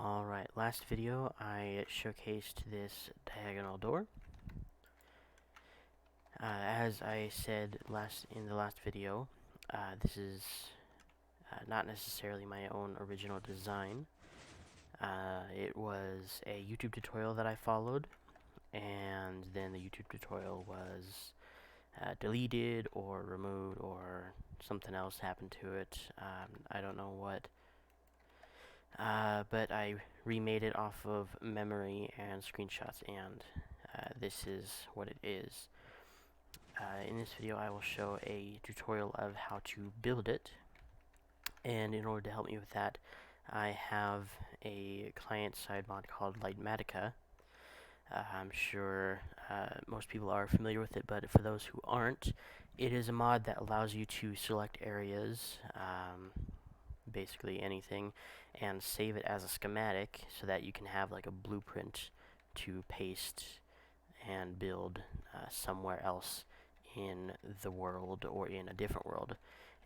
Alright, last video I showcased this diagonal door. As I said in the last video, this is not necessarily my own original design. It was a YouTube tutorial that I followed, and then the YouTube tutorial was deleted or removed, or something else happened to it. I don't know what. But I remade it off of memory and screenshots, and this is what it is. In this video I will show a tutorial of how to build it, and in order to help me with that I have a client-side mod called Lightmatica. I'm sure most people are familiar with it, but for those who aren't, it is a mod that allows you to select areas, basically anything, and save it as a schematic so that you can have like a blueprint to paste and build somewhere else in the world or in a different world.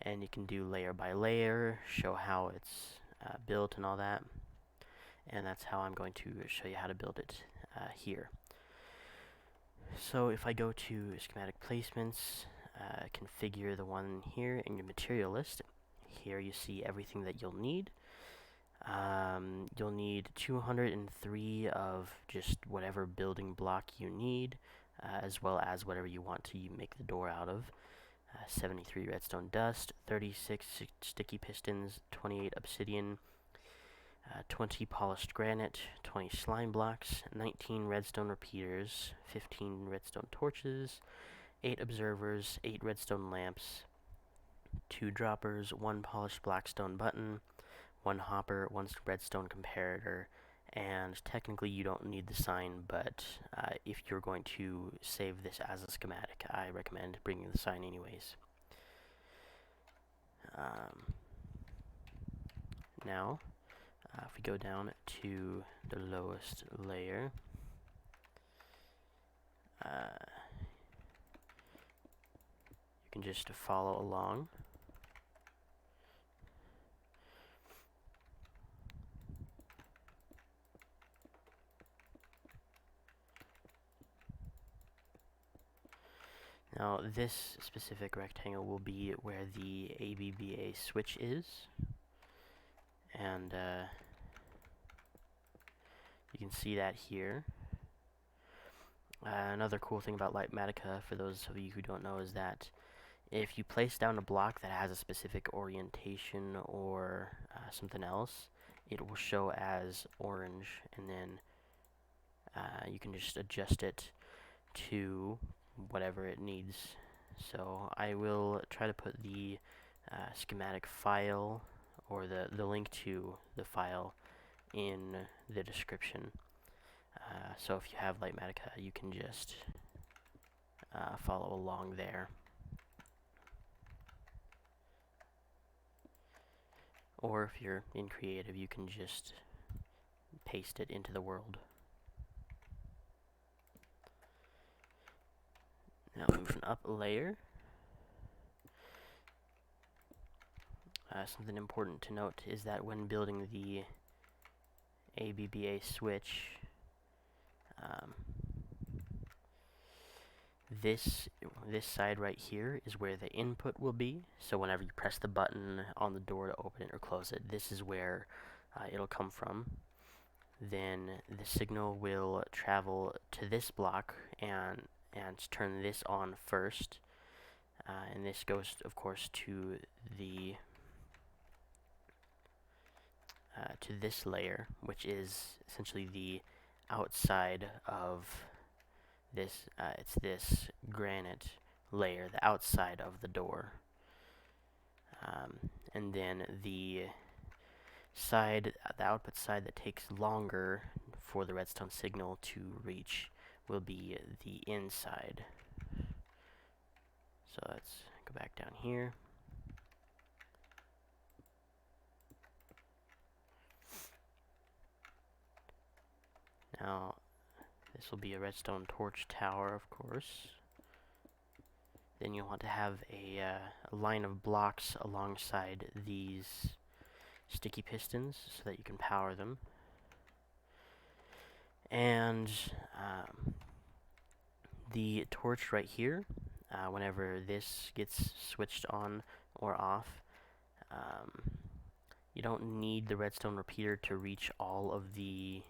And you can do layer by layer, show how it's built and all that, and that's how I'm going to show you how to build it here. So if I go to schematic placements, configure the one here in your material list, here you see everything that you'll need. You'll need 203 of just whatever building block you need, as well as whatever you want to make the door out of. 73 redstone dust, 36 sticky pistons, 28 obsidian, 20 polished granite, 20 slime blocks, 19 redstone repeaters, 15 redstone torches, 8 observers, 8 redstone lamps, 2 droppers, 1 polished blackstone button, 1 hopper, 1 redstone comparator, and technically you don't need the sign, but if you're going to save this as a schematic, I recommend bringing the sign anyways. Now, if we go down to the lowest layer, you can just follow along. Now, this specific rectangle will be where the ABBA switch is, and you can see that here. Another cool thing about Lightmatica, for those of you who don't know, is that if you place down a block that has a specific orientation or something else, it will show as orange, and then you can just adjust it to whatever it needs. So I will try to put the schematic file or the link to the file in the description. So if you have Lightmatica, you can just follow along there. Or if you're in creative, you can just paste it into the world. Now moving up a layer. Something important to note is that when building the ABBA switch, this side right here is where the input will be. So whenever you press the button on the door to open it or close it, this is where it'll come from. Then the signal will travel to this block and turn this on first, and this goes, of course, to the to this layer, which is essentially the outside of this. It's this granite layer, the outside of the door, and then the output side that takes longer for the redstone signal to reach will be the inside. So let's go back down here. Now, this will be a redstone torch tower, of course. Then you'll want to have a line of blocks alongside these sticky pistons so that you can power them. And the torch right here, whenever this gets switched on or off, you don't need the redstone repeater to reach all of the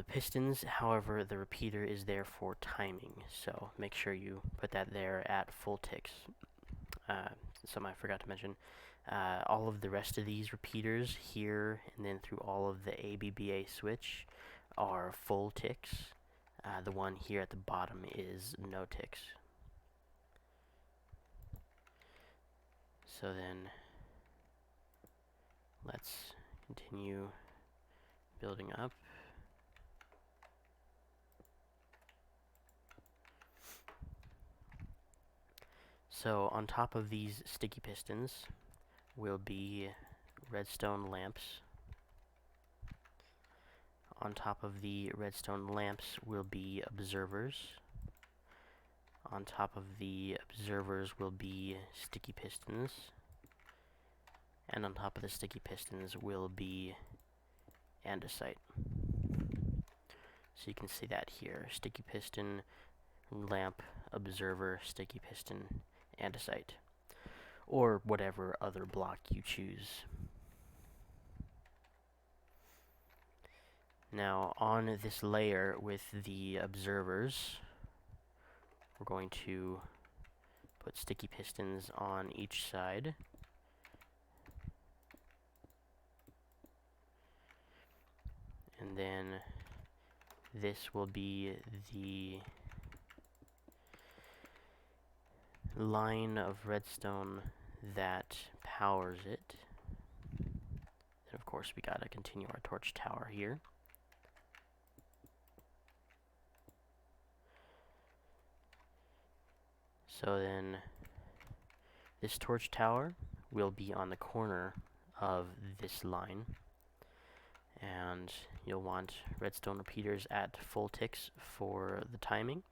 pistons. However, the repeater is there for timing, so make sure you put that there at full ticks. Something I forgot to mention. All of the rest of these repeaters here and then through all of the ABBA switch are full ticks. The one here at the bottom is no ticks. So then let's continue building up. So on top of these sticky pistons will be redstone lamps. On top of the redstone lamps will be observers. On top of the observers will be sticky pistons. And on top of the sticky pistons will be andesite. So you can see that here. Sticky piston, lamp, observer, sticky piston, andesite. Or whatever other block you choose. Now on this layer with the observers, we're going to put sticky pistons on each side. And then this will be the line of redstone that powers it. And of course we gotta continue our torch tower here. So then this torch tower will be on the corner of this line, and you'll want redstone repeaters at full ticks for the timing,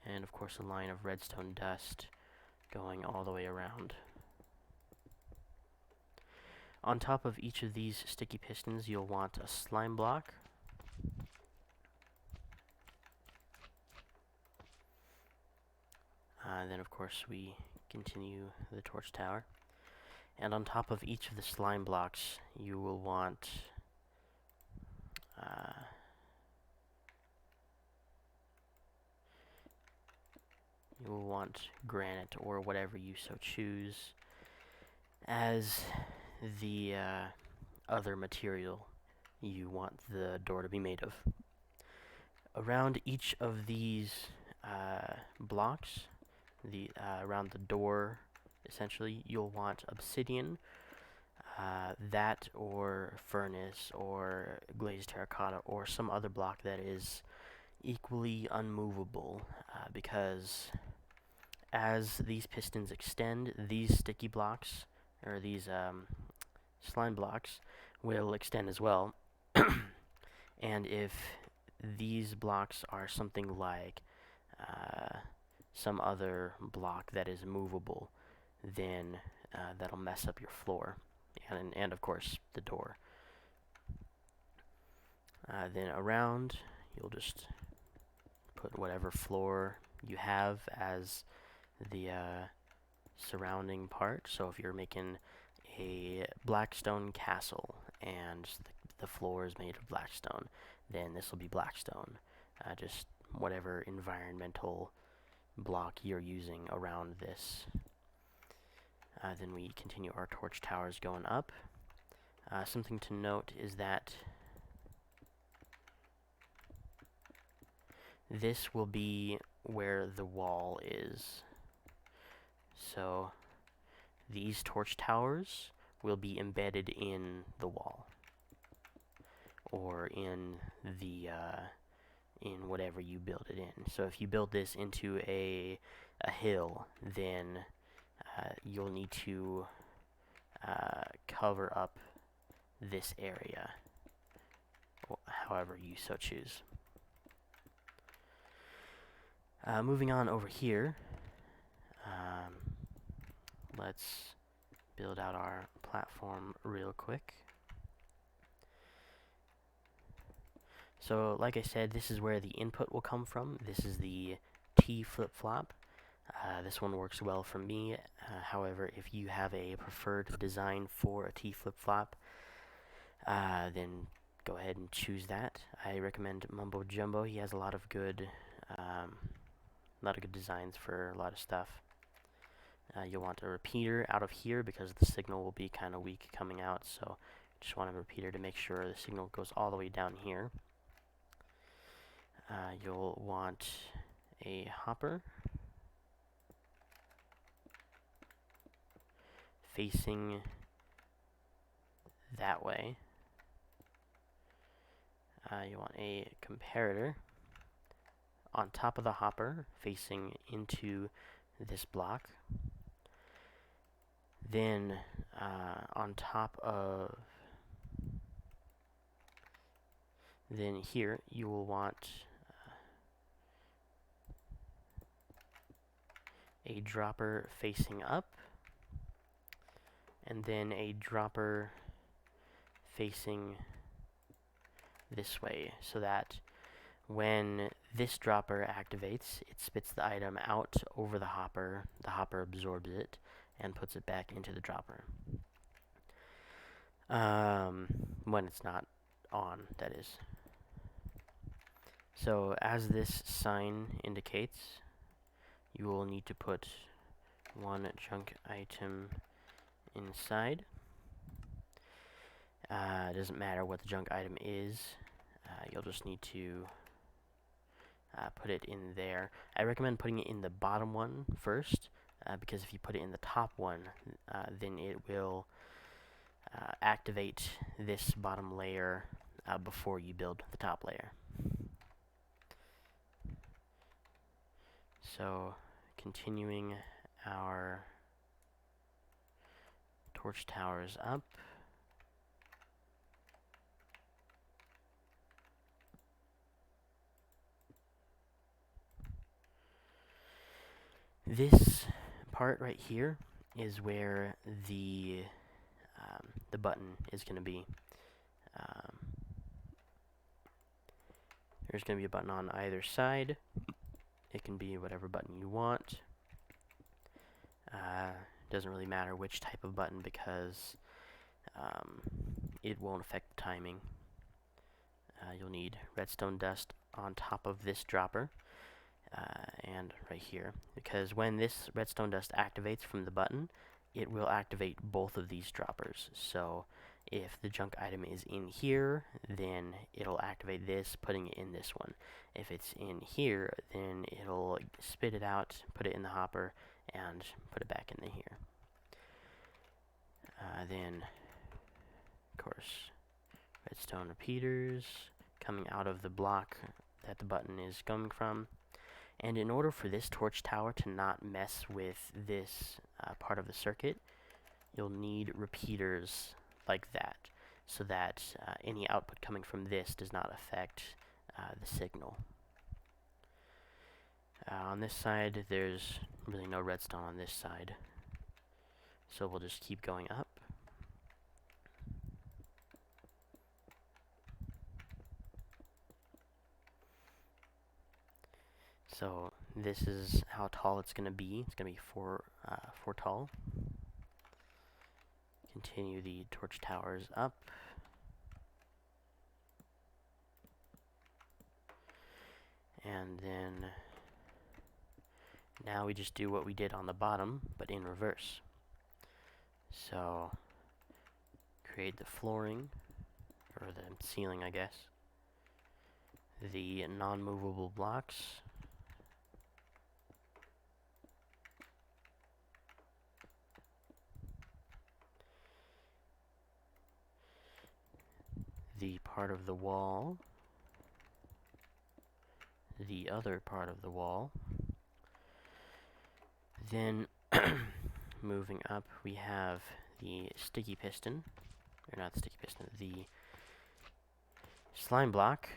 and of course a line of redstone dust going all the way around. On top of each of these sticky pistons you'll want a slime block. Then of course we continue the torch tower. And on top of each of the slime blocks you will want granite or whatever you so choose as the other material you want the door to be made of. Around each of these blocks, around the door, essentially, you'll want obsidian, that or furnace or glazed terracotta or some other block that is equally unmovable, because as these pistons extend, these sticky blocks, or these slime blocks, will extend as well. And if these blocks are something like some other block that is movable, then that'll mess up your floor, and of course the door. Then around, you'll just put whatever floor you have as the surrounding part. So if you're making a blackstone castle and the floor is made of blackstone, then this will be blackstone. Just whatever environmental block you're using around this. Then we continue our torch towers going up. Something to note is that this will be where the wall is. So these torch towers will be embedded in the wall, or in the in whatever you build it in. So if you build this into a hill, then you'll need to cover up this area, however you so choose. Moving on over here, let's build out our platform real quick. So, like I said, this is where the input will come from. This is the T flip-flop. This one works well for me. However, if you have a preferred design for a T flip-flop, then go ahead and choose that. I recommend Mumbo Jumbo. He has a lot of good designs for a lot of stuff. You'll want a repeater out of here because the signal will be kind of weak coming out, so just want a repeater to make sure the signal goes all the way down here. You'll want a hopper facing that way. You want a comparator on top of the hopper facing into this block. Then on top of here you will want a dropper facing up, and then a dropper facing this way, so that when this dropper activates, it spits the item out over the hopper absorbs it and puts it back into the dropper. When it's not on, that is. So as this sign indicates, you will need to put one junk item inside. It doesn't matter what the junk item is. You'll just need to put it in there. I recommend putting it in the bottom one first, because if you put it in the top one, then it will activate this bottom layer before you build the top layer. So, continuing our torch towers up. This part right here is where the button is going to be. There's going to be a button on either side. It can be whatever button you want. Doesn't really matter which type of button because it won't affect the timing. You'll need redstone dust on top of this dropper and right here, because when this redstone dust activates from the button, it will activate both of these droppers. So if the junk item is in here, then it'll activate this, putting it in this one. If it's in here, then it'll spit it out, put it in the hopper, and put it back in here. Then, of course, redstone repeaters coming out of the block that the button is coming from. And in order for this torch tower to not mess with this part of the circuit, you'll need repeaters like that, so that any output coming from this does not affect the signal. On this side, there's really no redstone on this side, so we'll just keep going up. So this is how tall it's going to be. It's going to be 4 tall. Continue the torch towers up. And then now we just do what we did on the bottom, but in reverse. So create the flooring, or the ceiling, I guess. The non-movable blocks. The part of the wall, the other part of the wall. Then, moving up, we have the sticky piston, or not the sticky piston, the slime block.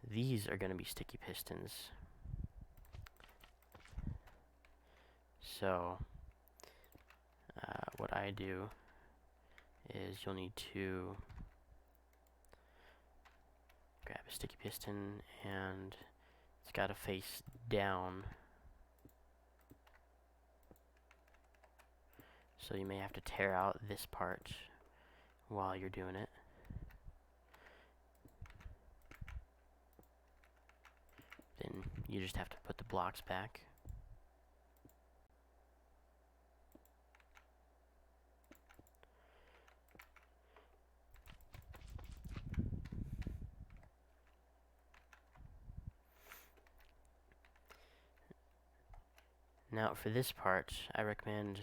These are going to be sticky pistons. So, what I do is you'll need to grab sticky piston, and it's got to face down. So you may have to tear out this part while you're doing it. Then you just have to put the blocks back. Now for this part, I recommend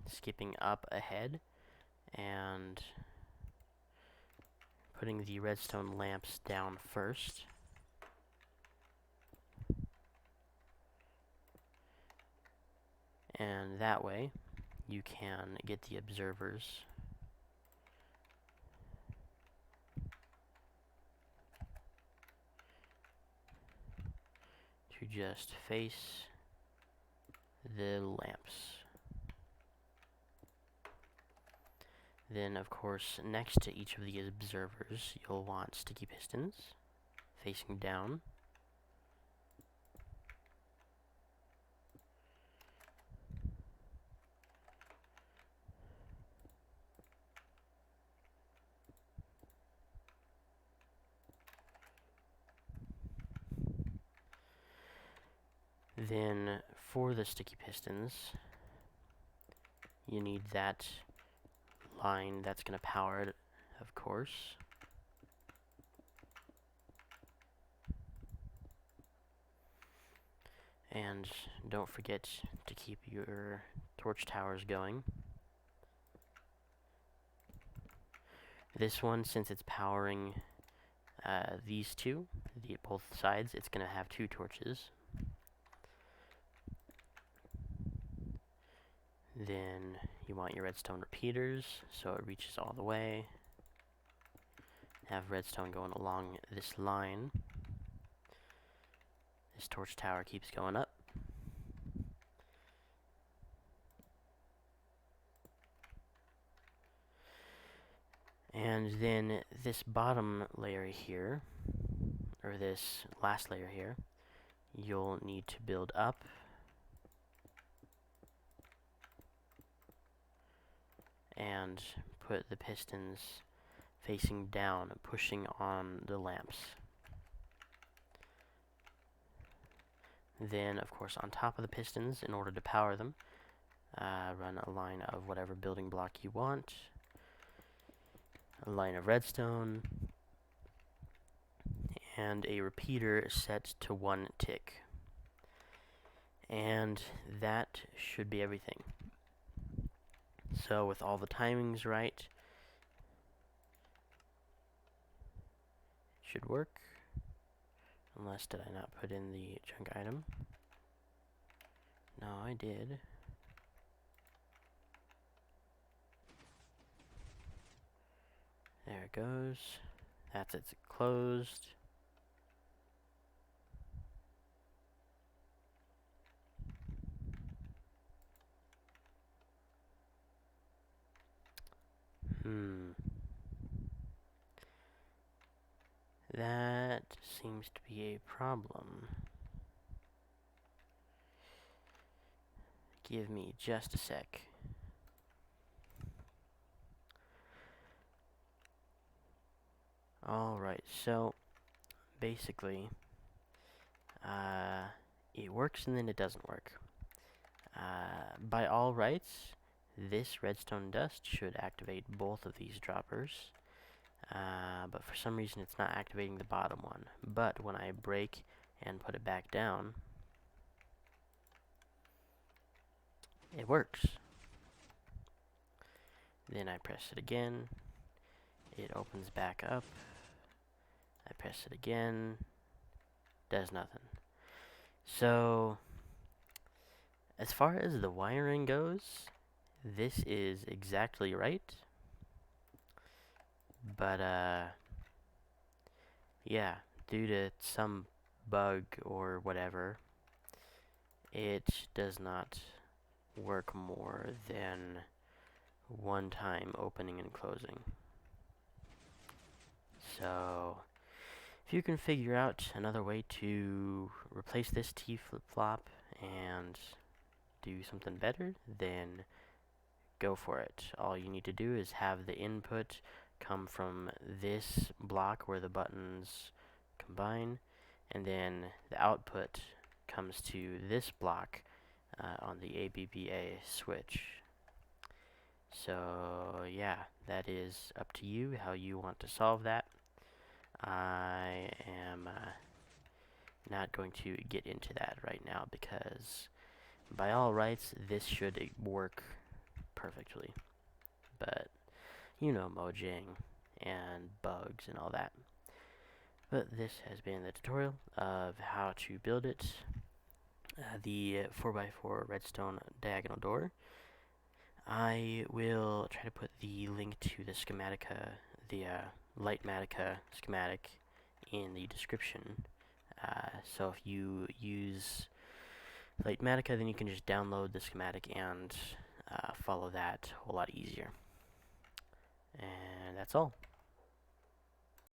skipping up ahead and putting the redstone lamps down first. And that way, you can get the observers to just face the lamps. Then, of course, next to each of the observers, you'll want sticky pistons facing down. Then, for the sticky pistons, you need that line that's going to power it, of course. And don't forget to keep your torch towers going. This one, since it's powering these two, both sides, it's going to have 2 torches. Then you want your redstone repeaters, so it reaches all the way. Have redstone going along this line. This torch tower keeps going up. And then this bottom layer here, or this last layer here, you'll need to build up. And put the pistons facing down, pushing on the lamps. Then, of course, on top of the pistons, in order to power them, run a line of whatever building block you want, a line of redstone, and a repeater set to 1 tick. And that should be everything. So with all the timings right, it should work. Unless, did I not put in the junk item? No, I did. There it goes. That's it's closed. That seems to be a problem. Give me just a sec. Alright, so basically, it works and then it doesn't work. By all rights, this redstone dust should activate both of these droppers. But for some reason it's not activating the bottom one. But when I break and put it back down, it works. Then I press it again, it opens back up. I press it again, does nothing. So, as far as the wiring goes, this is exactly right. But, yeah, due to some bug or whatever, it does not work more than 1 time opening and closing. So, If you can figure out another way to replace this T flip-flop and do something better, then go for it. All you need to do is have the input come from this block where the buttons combine, and then the output comes to this block on the ABBA switch. So yeah, that is up to you how you want to solve that. I am not going to get into that right now because by all rights this should work perfectly, but you know, Mojang and bugs and all that. But this has been the tutorial of how to build it, the 4x4 redstone diagonal door. I will try to put the link to the schematica, the Lightmatica schematic in the description. So if you use Lightmatica, then you can just download the schematic and follow that a whole lot easier. And that's all.